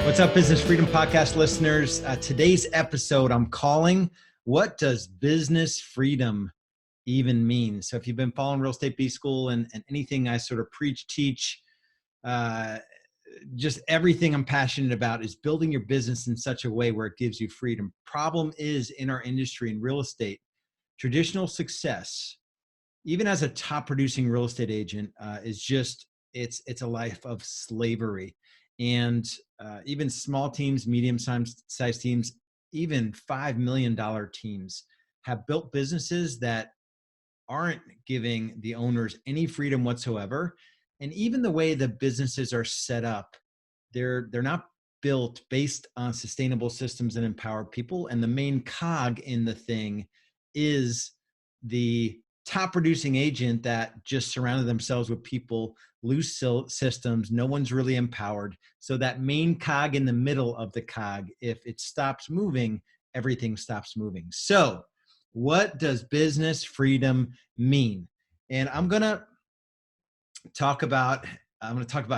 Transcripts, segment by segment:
What's up, Business Freedom Podcast listeners? Today's episode I'm calling, What Does Business Freedom Even Mean? So if you've been following Real Estate B-School and anything I sort of preach, teach, just everything I'm passionate about is building your business in such a way where it gives you freedom. Problem is, in our industry, in real estate, traditional success, even as a top producing real estate agent, is just, it's a life of slavery. And even small teams, medium-sized teams, even $5 million teams have built businesses that aren't giving the owners any freedom whatsoever. And even the way the businesses are set up, they're not built based on sustainable systems and empowered people. And the main cog in the thing is the top producing agent that just surrounded themselves with people, loose systems. No one's really empowered. So that main cog in the middle of the cog, if it stops moving, everything stops moving. So what does business freedom mean? And I'm going to talk about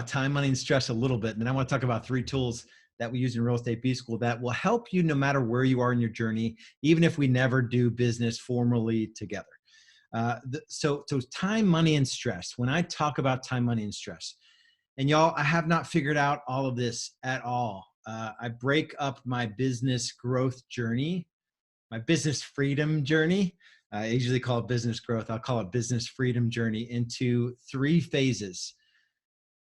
time, money, and stress a little bit. And then I want to talk about 3 tools that we use in Real Estate B-School that will help you no matter where you are in your journey, even if we never do business formally together. So time, money, and stress. When I talk about time, money, and stress, and y'all, I have not figured out all of this at all. I break up my business growth journey, my business freedom journey. I usually call it business growth. I'll call it business freedom journey into 3 phases.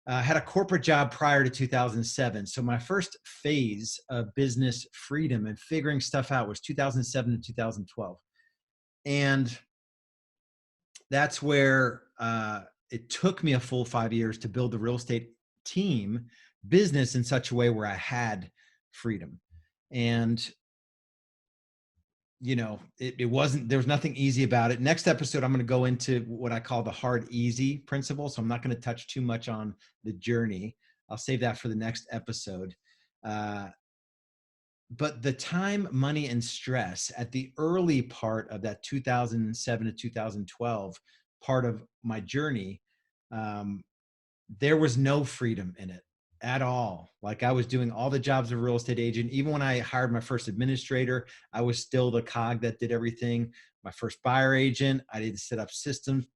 I had a corporate job prior to 2007. So my first phase of business freedom and figuring stuff out was 2007 to 2012. And that's where it took me a full 5 years to build the real estate team business in such a way where I had freedom. And it wasn't, there was nothing easy about it. Next episode, I'm going to go into what I call the hard, easy principle. So I'm not going to touch too much on the journey. I'll save that for the next episode. But the time, money, and stress at the early part of that 2007 to 2012 part of my journey, there was no freedom in it at all. Like, I was doing all the jobs of a real estate agent. Even when I hired my first administrator, I was still the cog that did everything. My first buyer agent, I didn't set up systems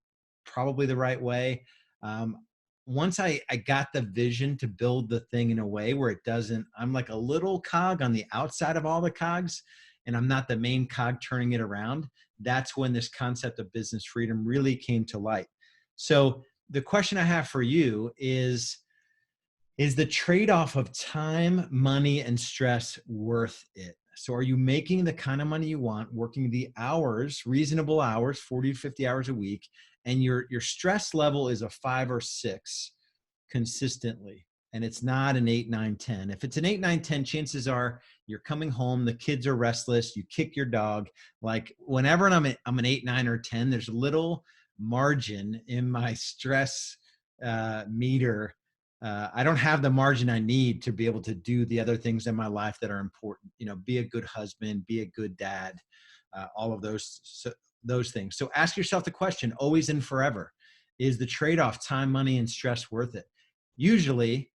probably the right way. Once I got the vision to build the thing in a way where it doesn't, I'm like a little cog on the outside of all the cogs, and I'm not the main cog turning it around. That's when this concept of business freedom really came to light. So the question I have for you is the trade-off of time, money, and stress worth it? So are you making the kind of money you want, working the hours, reasonable hours, 40 to 50 hours a week, and your stress level is a 5 or 6 consistently, and it's not an 8, 9, 10. If it's an 8, 9, 10, chances are you're coming home, the kids are restless, you kick your dog. Like, whenever I'm an 8, 9, or 10, there's little margin in my stress meter. I don't have the margin I need to be able to do the other things in my life that are important. Be a good husband, be a good dad, all of those things. So ask yourself the question, always and forever, is the trade-off time, money, and stress worth it? Usually,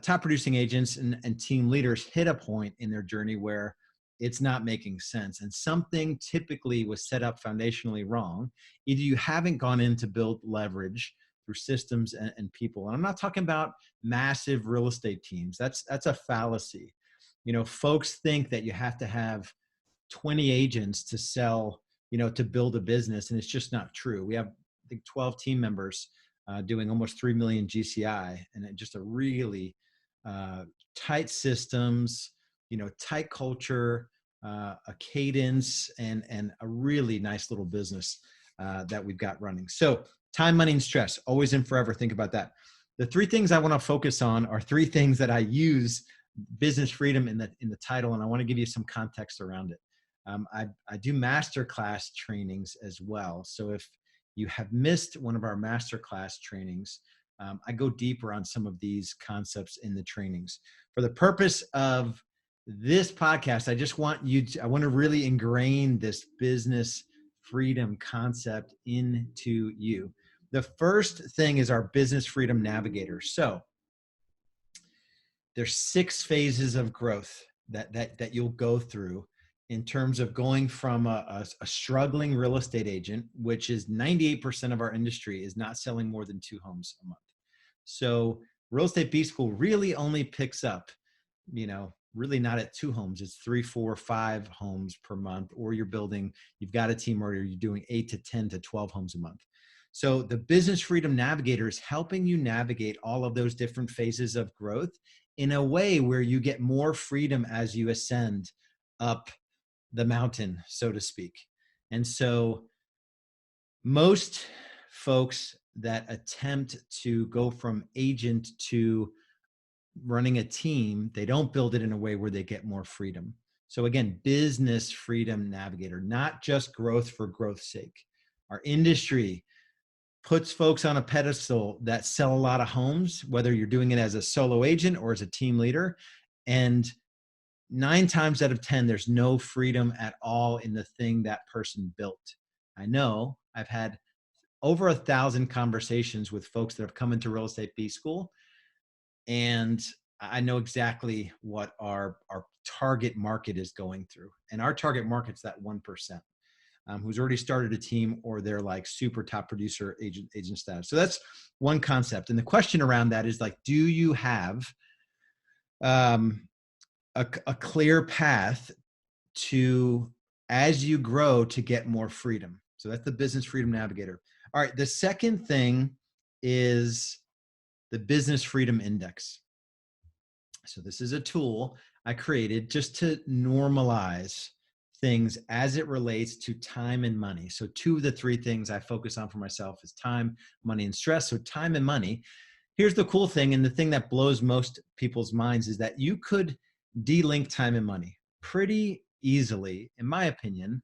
top producing agents and team leaders hit a point in their journey where it's not making sense, and something typically was set up foundationally wrong. Either you haven't gone in to build leverage through systems and people. And I'm not talking about massive real estate teams. That's a fallacy. Folks think that you have to have 20 agents to sell, to build a business. And it's just not true. We have, I think, 12 team members doing almost 3 million GCI, and just a really tight systems, tight culture, a cadence, and a really nice little business that we've got running. So time, money, and stress, always and forever. Think about that. The 3 things I want to focus on are 3 things that I use business freedom in the title, and I want to give you some context around it. I do masterclass trainings as well. So if you have missed one of our masterclass trainings, I go deeper on some of these concepts in the trainings. For the purpose of this podcast, I want to really ingrain this business freedom concept into you. The first thing is our business freedom navigator. So there's 6 phases of growth that you'll go through in terms of going from a struggling real estate agent, which is 98% of our industry is not selling more than 2 homes a month. So real estate B school really only picks up, really not at 2 homes. It's 3, 4, 5 homes per month, or you've got a team or you're doing 8 to 10 to 12 homes a month. So the Business Freedom Navigator is helping you navigate all of those different phases of growth in a way where you get more freedom as you ascend up the mountain, so to speak. And so most folks that attempt to go from agent to running a team, they don't build it in a way where they get more freedom. So again, Business Freedom Navigator, not just growth for growth's sake. Our industry puts folks on a pedestal that sell a lot of homes, whether you're doing it as a solo agent or as a team leader. And 9 times out of 10, there's no freedom at all in the thing that person built. I know I've had over 1,000 conversations with folks that have come into real estate B school, and I know exactly what our target market is going through. And our target market's that 1%. Who's already started a team, or they're like super top producer agent status. So that's one concept. And the question around that is like, do you have a clear path to, as you grow, to get more freedom? So that's the Business Freedom Navigator. All right. The second thing is the Business Freedom Index. So this is a tool I created just to normalize things as it relates to time and money. So 2 of the 3 things I focus on for myself is time, money, and stress. So time and money. Here's the cool thing, and the thing that blows most people's minds is that you could de-link time and money pretty easily, in my opinion.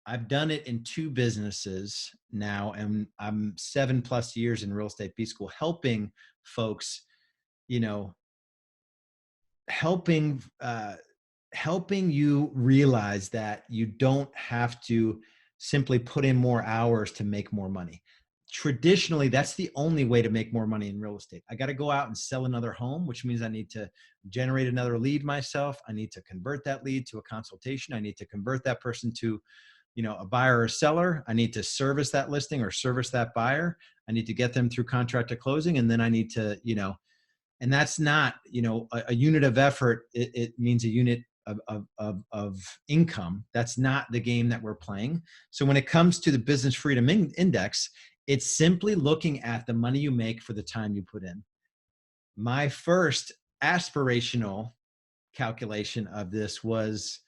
I've done it in 2 businesses now, and I'm 7+ years in real estate B school, helping folks, helping you realize that you don't have to simply put in more hours to make more money. Traditionally, that's the only way to make more money in real estate. I got to go out and sell another home, which means I need to generate another lead myself. I need to convert that lead to a consultation. I need to convert that person to, a buyer or a seller. I need to service that listing or service that buyer. I need to get them through contract to closing. And then I need to, and that's not, a unit of effort. It means a unit of income. That's not the game that we're playing. So when it comes to the Business Freedom Index, it's simply looking at the money you make for the time you put in. My first aspirational calculation of this was,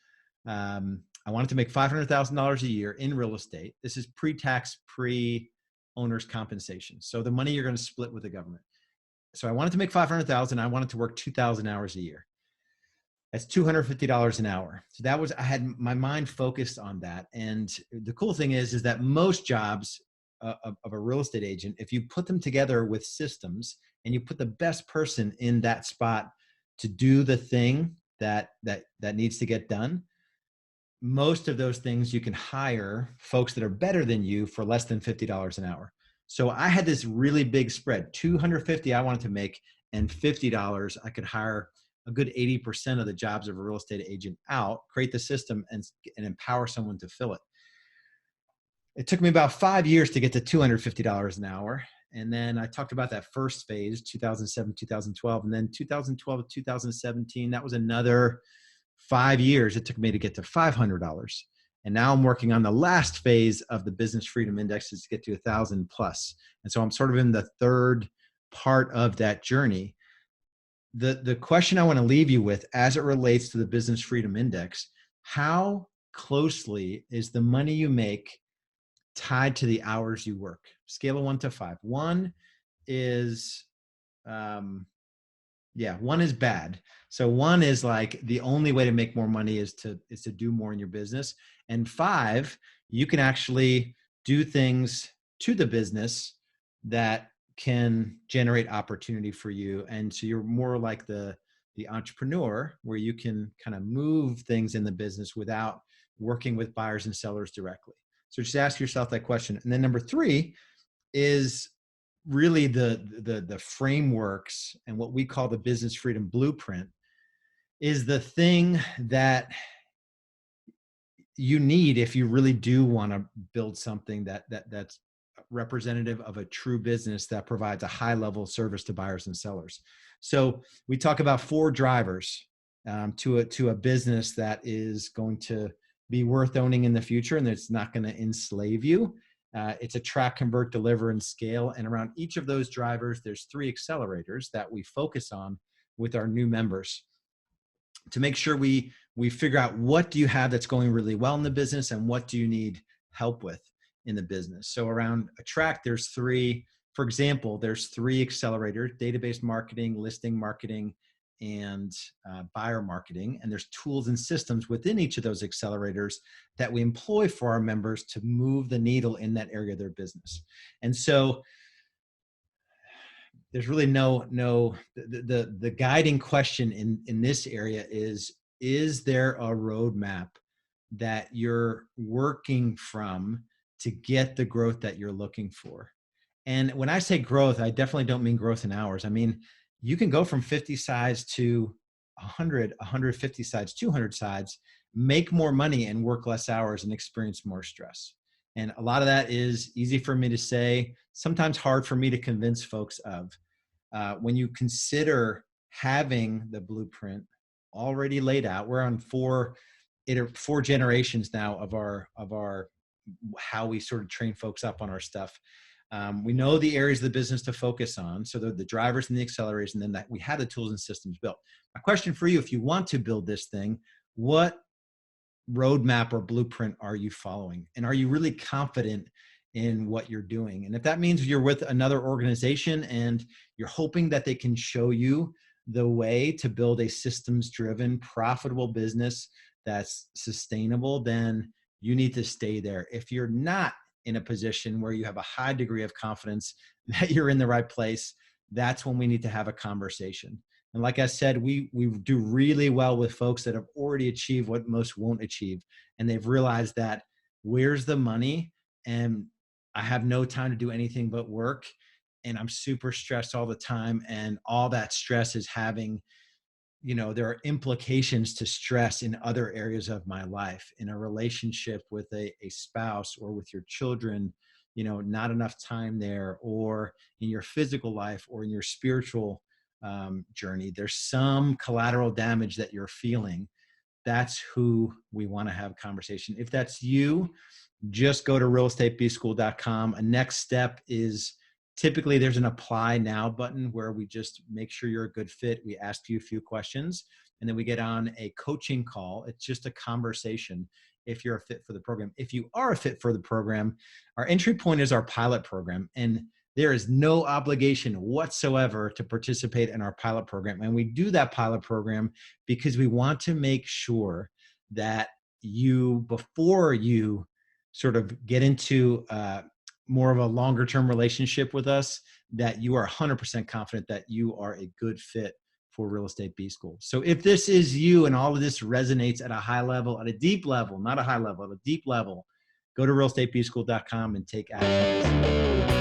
I wanted to make $500,000 a year in real estate. This is pre-tax, pre-owner's compensation. So the money you're going to split with the government. So I wanted to make $500,000. I wanted to work 2,000 hours a year. That's $250 an hour. So that was, I had my mind focused on that. And the cool thing is that most jobs of a real estate agent, if you put them together with systems and you put the best person in that spot to do the thing that needs to get done, most of those things you can hire folks that are better than you for less than $50 an hour. So I had this really big spread, $250 I wanted to make, and $50 I could hire a good 80% of the jobs of a real estate agent out, create the system, and empower someone to fill it. It took me about 5 years to get to $250 an hour. And then I talked about that first phase, 2007, 2012, and then 2012 to 2017, that was another 5 years it took me to get to $500. And now I'm working on the last phase of the Business Freedom Index is to get to 1,000 plus. And so I'm sort of in the third part of that journey. The question I want to leave you with as it relates to the Business Freedom Index, how closely is the money you make tied to the hours you work? Scale of 1 to 5. 1 is, 1 is bad. So 1 is like the only way to make more money is to do more in your business. And 5, you can actually do things to the business that can generate opportunity for you. And so you're more like the entrepreneur, where you can kind of move things in the business without working with buyers and sellers directly. So just ask yourself that question. And then number 3 is really the frameworks and what we call the business freedom blueprint is the thing that you need if you really do want to build something that's representative of a true business that provides a high level of service to buyers and sellers. So we talk about 4 drivers to a business that is going to be worth owning in the future, and it's not going to enslave you. It's attract, convert, deliver, and scale. And around each of those drivers, there's 3 accelerators that we focus on with our new members to make sure we figure out what do you have that's going really well in the business and what do you need help with in the business. So around attract, there's 3. For example, there's 3 accelerators: database marketing, listing marketing, and buyer marketing. And there's tools and systems within each of those accelerators that we employ for our members to move the needle in that area of their business. And so there's really the guiding question in this area is there a roadmap that you're working from to get the growth that you're looking for? And when I say growth, I definitely don't mean growth in hours. I mean, you can go from 50 sides to 100, 150 sides, 200 sides, make more money and work less hours and experience more stress. And a lot of that is easy for me to say, sometimes hard for me to convince folks of. When you consider having the blueprint already laid out, we're on 4 generations now of our how we sort of train folks up on our stuff. We know the areas of the business to focus on, so the drivers and the accelerators, and then that we have the tools and systems built. My question for you, if you want to build this thing, what roadmap or blueprint are you following? And are you really confident in what you're doing? And if that means you're with another organization and you're hoping that they can show you the way to build a systems-driven, profitable business that's sustainable, then you need to stay there. If you're not in a position where you have a high degree of confidence that you're in the right place, that's when we need to have a conversation. And like I said, we do really well with folks that have already achieved what most won't achieve. And they've realized that where's the money? And I have no time to do anything but work. And I'm super stressed all the time. And all that stress is having, there are implications to stress in other areas of my life, in a relationship with a spouse or with your children, not enough time there, or in your physical life or in your spiritual journey. There's some collateral damage that you're feeling. That's who we want to have a conversation. If that's you, just go to realestatebschool.com. A next step is typically there's an apply now button where we just make sure you're a good fit. We ask you a few questions and then we get on a coaching call. It's just a conversation if you're a fit for the program. If you are a fit for the program, our entry point is our pilot program. And there is no obligation whatsoever to participate in our pilot program. And we do that pilot program because we want to make sure that before you sort of get into more of a longer term relationship with us, that you are 100% confident that you are a good fit for Real Estate B School. So if this is you and all of this resonates at a high level, at a deep level, not a high level, at a deep level, go to realestatebschool.com and take action.